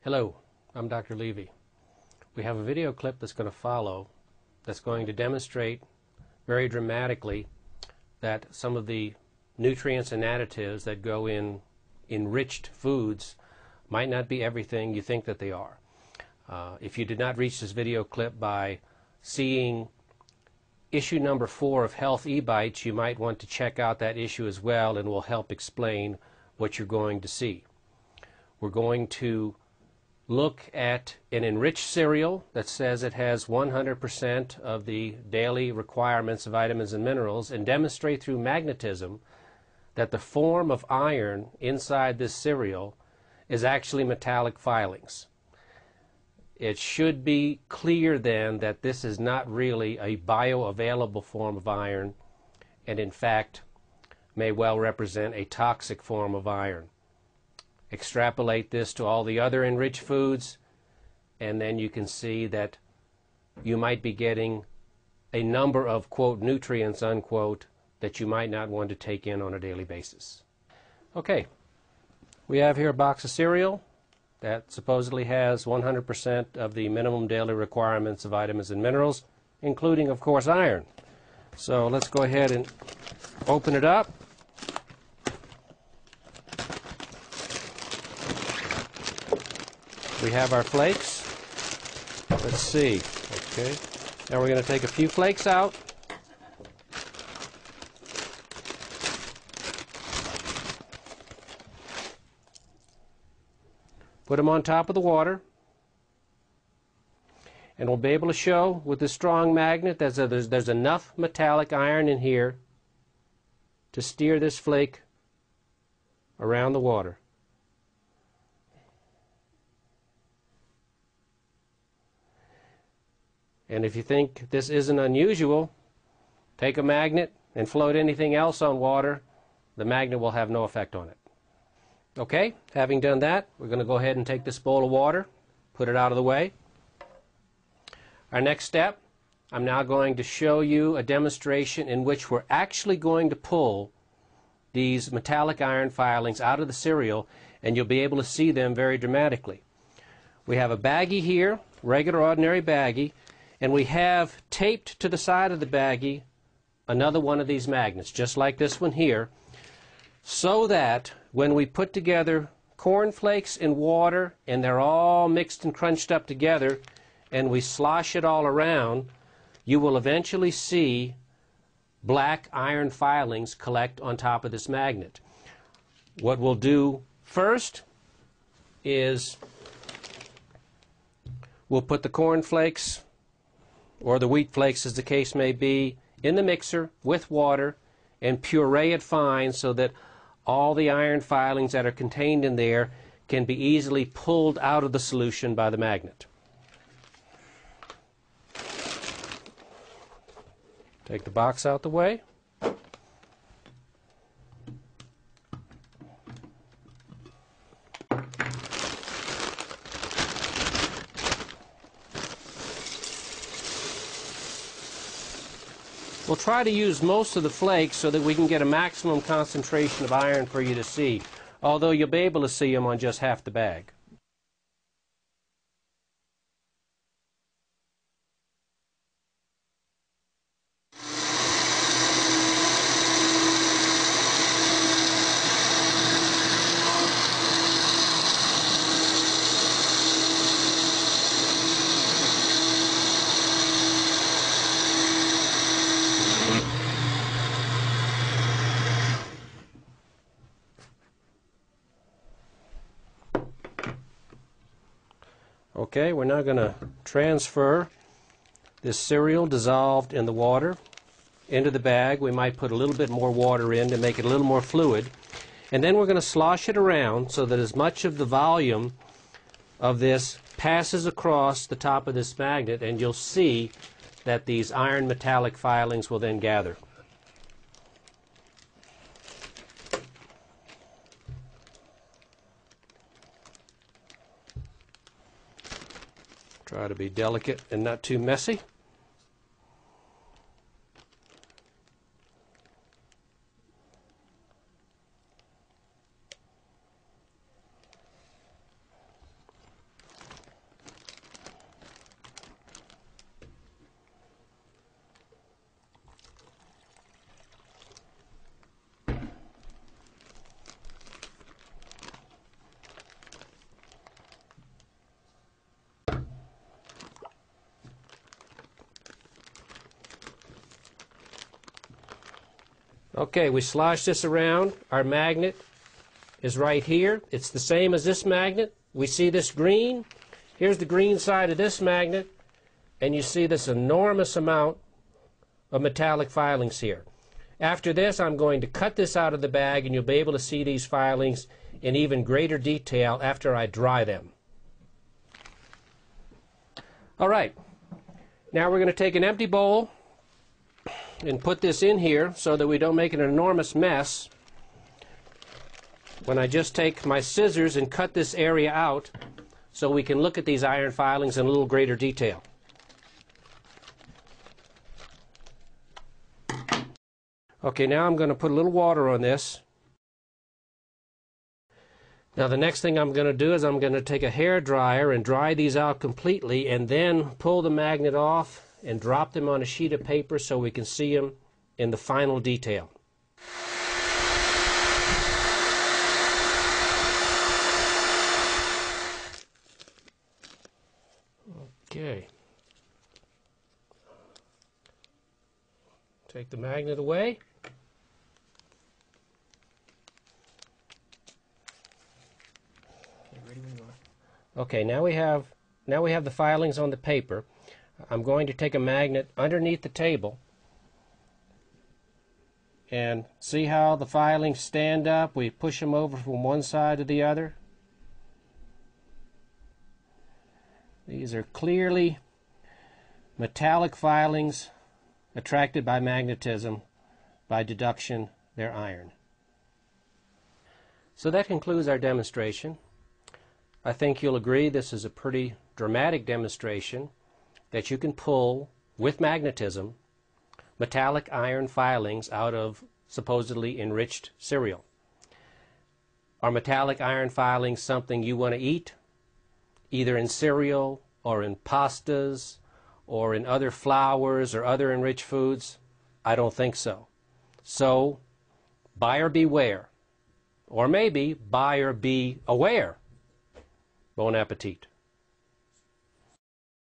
Hello, I'm Dr. Levy. We have a video clip that's going to follow that's going to demonstrate very dramatically that some of the nutrients and additives that go in enriched foods might not be everything you think that they are. If you did not reach this video clip by seeing issue number 4 of Health eBites, you might want to check out that issue as well, and will help explain what you're going to see. We're going to look at an enriched cereal that says it has 100% of the daily requirements of vitamins and minerals, and demonstrate through magnetism that the form of iron inside this cereal is actually metallic filings. It should be clear then that this is not really a bioavailable form of iron, and in fact may well represent a toxic form of iron. Extrapolate this to all the other enriched foods, and then you can see that you might be getting a number of, quote, nutrients, unquote, that you might not want to take in on a daily basis. Okay, we have here a box of cereal that supposedly has 100% of the minimum daily requirements of vitamins and minerals, including, of course, iron. So let's go ahead and open it up. We have our flakes. Let's see. Okay. Now we're going to take a few flakes out. Put them on top of the water. And we'll be able to show with this strong magnet that there's enough metallic iron in here to steer this flake around the water. And if you think this isn't unusual, take a magnet and float anything else on water. The magnet will have no effect on it. Okay, having done that, we're going to go ahead and take this bowl of water, put it out of the way. Our next step, I'm now going to show you a demonstration in which we're actually going to pull these metallic iron filings out of the cereal, and you'll be able to see them very dramatically. We have a baggie here, regular ordinary baggie, and we have taped to the side of the baggie another one of these magnets, just like this one here, so that when we put together corn flakes and water and they're all mixed and crunched up together and we slosh it all around, you will eventually see black iron filings collect on top of this magnet. What we'll do first is we'll put the corn flakes, or the wheat flakes as the case may be, in the mixer with water and puree it fine so that all the iron filings that are contained in there can be easily pulled out of the solution by the magnet. Take the box out the way. We'll try to use most of the flakes so that we can get a maximum concentration of iron for you to see, although you'll be able to see them on just half the bag. Okay, we're now going to transfer this cereal dissolved in the water into the bag. We might put a little bit more water in to make it a little more fluid. And then we're going to slosh it around so that as much of the volume of this passes across the top of this magnet, and you'll see that these iron metallic filings will then gather. Try to be delicate and not too messy. Okay, we slosh this around. Our magnet is right here. It's the same as this magnet. We see this green. Here's the green side of this magnet, and you see this enormous amount of metallic filings here. After this, I'm going to cut this out of the bag, and you'll be able to see these filings in even greater detail after I dry them. All right, now we're going to take an empty bowl and put this in here so that we don't make an enormous mess when I just take my scissors and cut this area out so we can look at these iron filings in a little greater detail. Okay, now I'm going to put a little water on this. Now the next thing I'm going to do is I'm going to take a hair dryer and dry these out completely, and then pull the magnet off and drop them on a sheet of paper so we can see them in the final detail. Okay. Take the magnet away. Okay, now we have the filings on the paper. I'm going to take a magnet underneath the table and see how the filings stand up. We push them over from one side to the other. These are clearly metallic filings attracted by magnetism. By deduction, they're iron. So that concludes our demonstration. I think you'll agree this is a pretty dramatic demonstration that you can pull, with magnetism, metallic iron filings out of supposedly enriched cereal. Are metallic iron filings something you want to eat, either in cereal or in pastas or in other flours or other enriched foods? I don't think so. So, buyer beware. Or maybe buyer be aware. Bon appetit.